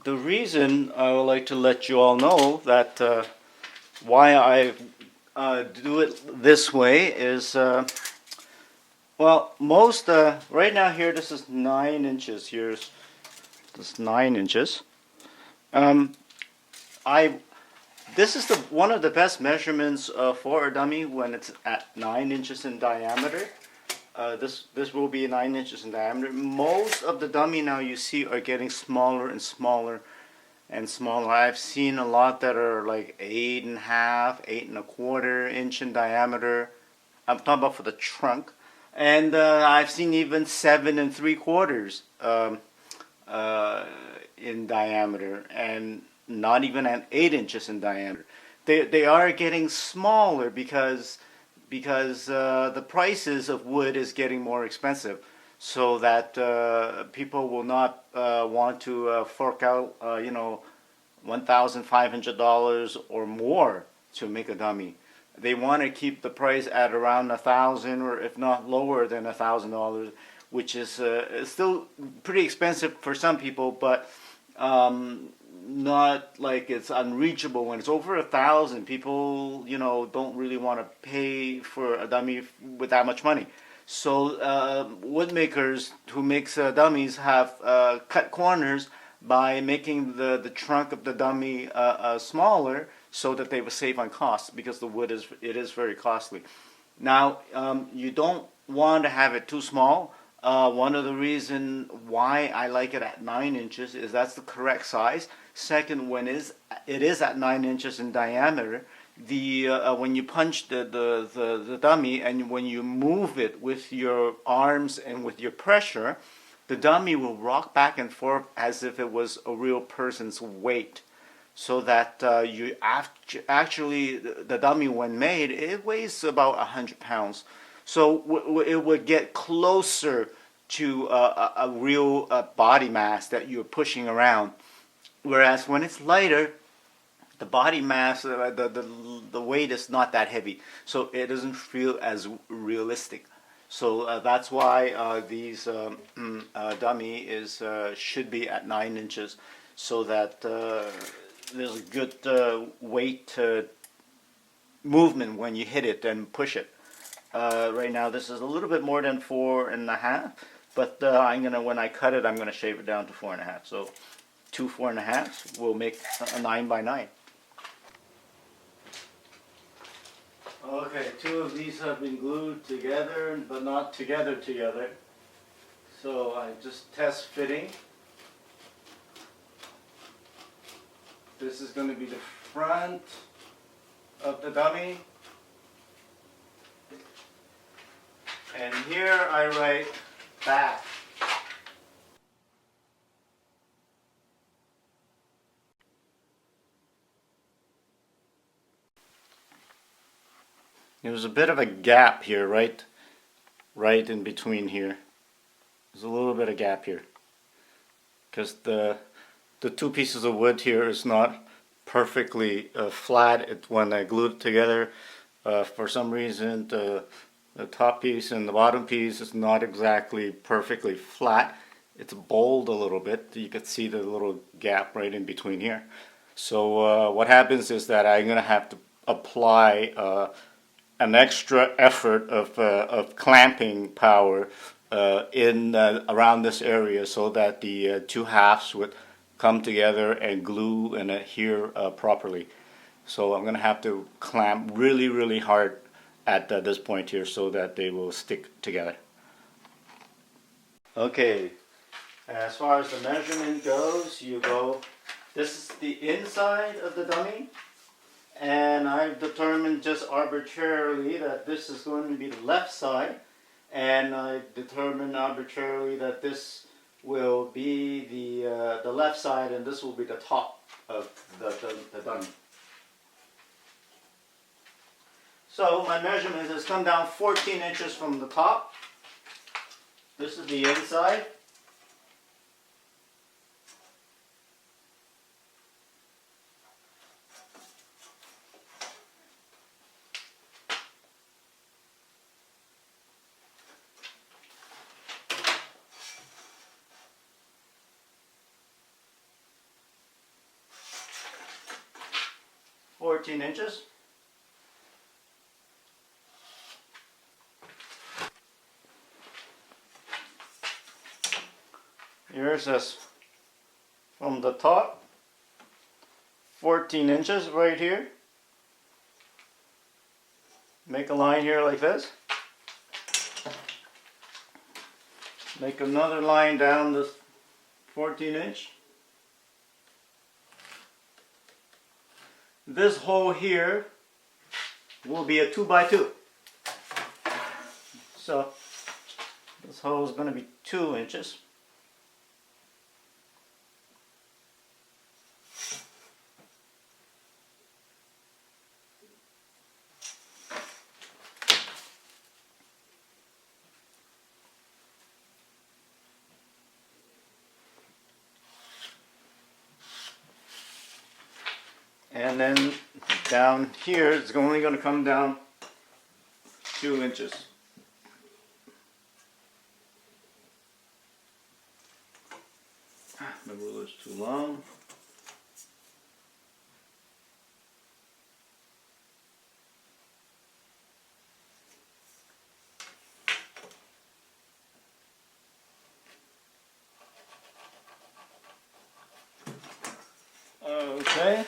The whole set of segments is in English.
The reason I would like to let you all know that why I do it this way is well, most right now here this is 9 inches. Here's this 9 inches. Um, I This is the one of the best measurements for a dummy when it's at 9 inches in diameter. This will be 9 inches in diameter. Most of the dummy now you see are getting smaller and smaller and smaller. I've seen a lot that are like 8.5, 8.25 inch in diameter. I'm talking about for the trunk, and I've seen even 7.75 uh, in diameter, and not even at 8 inches in diameter. They are getting smaller because the prices of wood is getting more expensive, so that people will not want to fork out $1,500 or more to make a dummy. They want to keep the price at around 1,000, or if not lower than $1,000, which is still pretty expensive for some people, but not like it's unreachable. When it's over 1,000, people don't really want to pay for a dummy with that much money. So wood makers who makes dummies have cut corners by making the trunk of the dummy smaller, so that they will save on costs, because the wood is very costly. Now you don't want to have it too small. One of the reasons why I like it at 9 inches is that's the correct size. Second, when it is at 9 inches in diameter, the when you punch the dummy, and when you move it with your arms and with your pressure, the dummy will rock back and forth as if it was a real person's weight. So that you actually, the dummy when made, it weighs about 100 pounds. So it would get closer to a real body mass that you're pushing around. Whereas when it's lighter, the body mass, the weight is not that heavy, so it doesn't feel as realistic. So that's why these dummy is should be at 9 inches, so that there's a good weight movement when you hit it and push it. Right now this is a little bit more than 4.5, but when I cut it, I'm gonna shave it down to 4.5. So two 4.5s will make a 9 by 9. Okay, two of these have been glued together, but not together. So I just test fitting. This is going to be the front of the dummy. And here I write back. There's a bit of a gap here, right in between here. There's a little bit of gap here, because the two pieces of wood here is not perfectly flat. When I glued it together, for some reason the top piece and the bottom piece is not exactly perfectly flat. It's bowled a little bit. You can see the little gap right in between here. So what happens is that I'm gonna have to apply an extra effort of clamping power in around this area, so that the two halves would come together and glue and adhere properly. So I'm going to have to clamp really hard at this point here, so that they will stick together. Okay, as far as the measurement goes, this is the inside of the dummy. And I've determined just arbitrarily that this is going to be the left side, and I've determined arbitrarily that this will be the left side, and this will be the top of the dummy. So my measurement has come down 14 inches from the top. This is the inside. 14 inches. Here it says from the top 14 inches right here. Make a line here like this. Make another line down this 14 inch. This hole here will be a 2 by 2. So this hole is going to be 2 inches. And then down here, it's only going to come down 2 inches. The ruler's too long. Okay.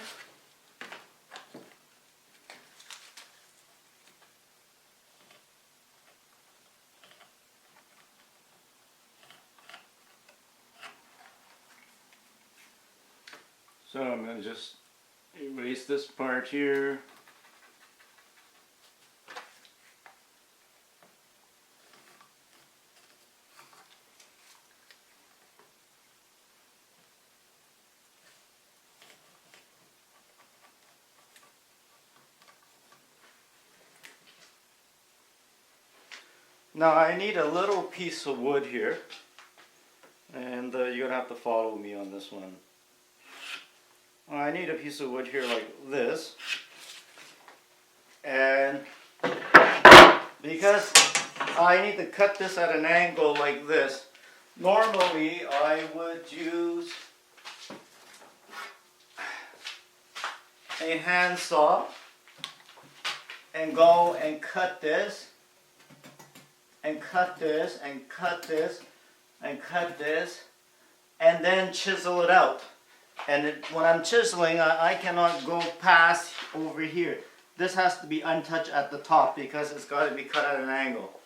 So I'm going to just erase this part here. Now I need a little piece of wood here, and you're going to have to follow me on this one. I need a piece of wood here like this, and because I need to cut this at an angle like this, normally I would use a handsaw and go and cut this and cut this and cut this and cut this and then chisel it out. And when I'm chiseling, I cannot go past over here. This has to be untouched at the top because it's got to be cut at an angle.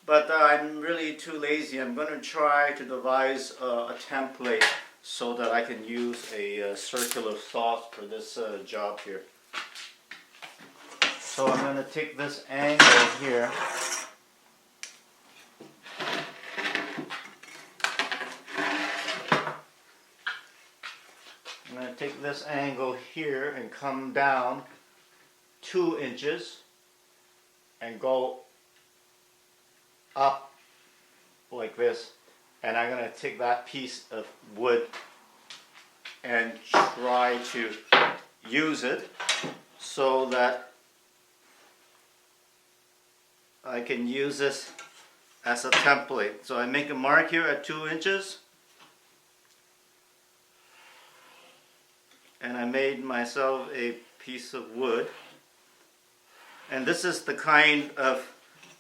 But I'm really too lazy. I'm going to try to devise a template so that I can use a circular saw for this job here. So I'm going to take this angle here. I'm going to take this angle here and come down 2 inches and go up like this, and I'm going to take that piece of wood and try to use it so that I can use this as a template. So I make a mark here at 2 inches. And I made myself a piece of wood, and this is the kind of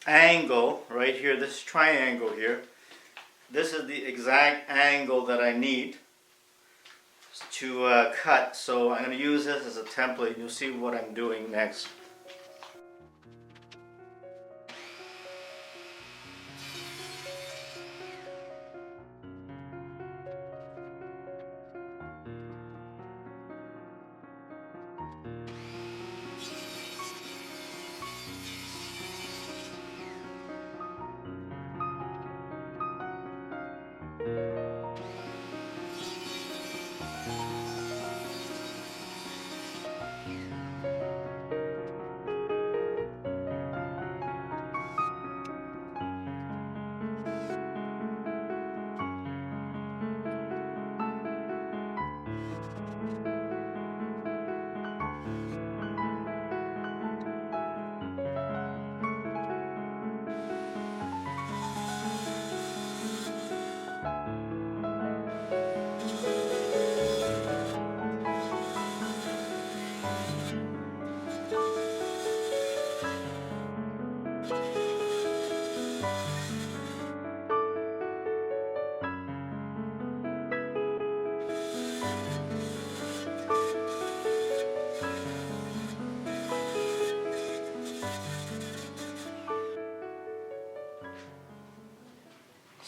angle right here, this triangle here. This is the exact angle that I need to cut, so I'm going to use this as a template. You'll see what I'm doing next.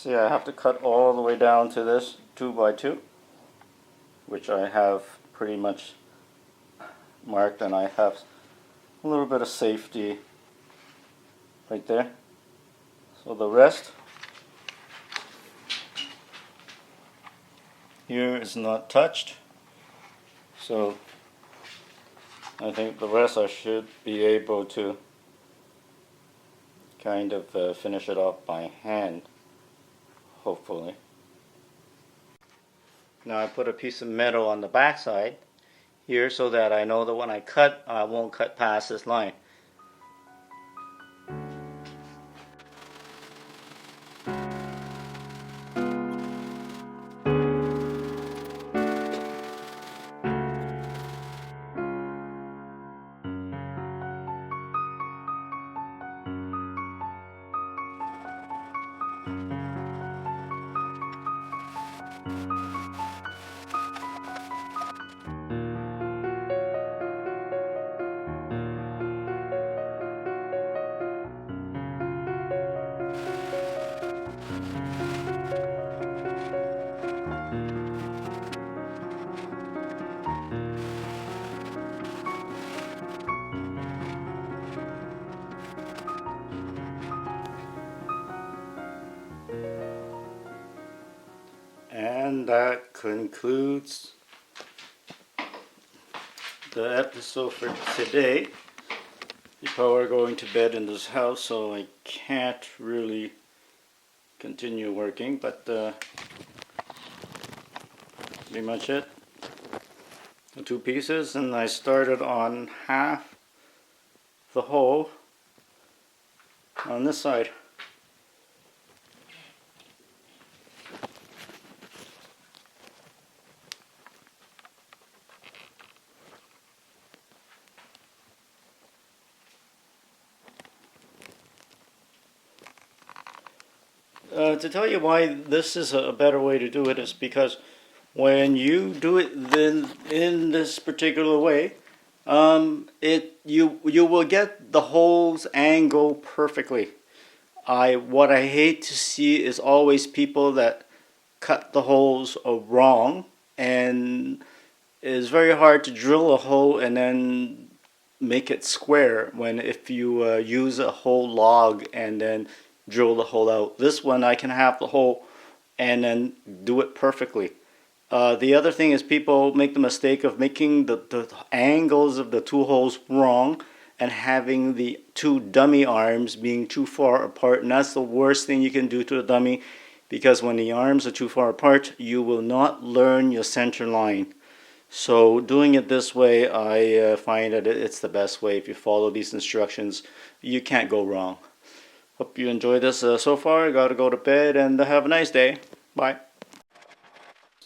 See, I have to cut all the way down to this 2x2, which I have pretty much marked, and I have a little bit of safety right there. So the rest here is not touched, so I think the rest I should be able to kind of finish it off by hand, hopefully. Now I put a piece of metal on the back side here so that I know that when I cut, I won't cut past this line. And that concludes the episode for today. People are going to bed in this house, so I can't really continue working, but pretty much it. The two pieces, and I started on half the hole on this side. To tell you why this is a better way to do it is because when you do it then in this particular way, you will get the holes angle perfectly. What I hate to see is always people that cut the holes wrong, and it's very hard to drill a hole and then make it square when if you use a whole log and then drill the hole out. This one I can have the hole and then do it perfectly. The other thing is people make the mistake of making the angles of the two holes wrong and having the two dummy arms being too far apart, and that's the worst thing you can do to a dummy, because when the arms are too far apart you will not learn your center line. So doing it this way, I find that it's the best way. If you follow these instructions, you can't go wrong. Hope you enjoyed this so far. I gotta go to bed, and have a nice day. Bye.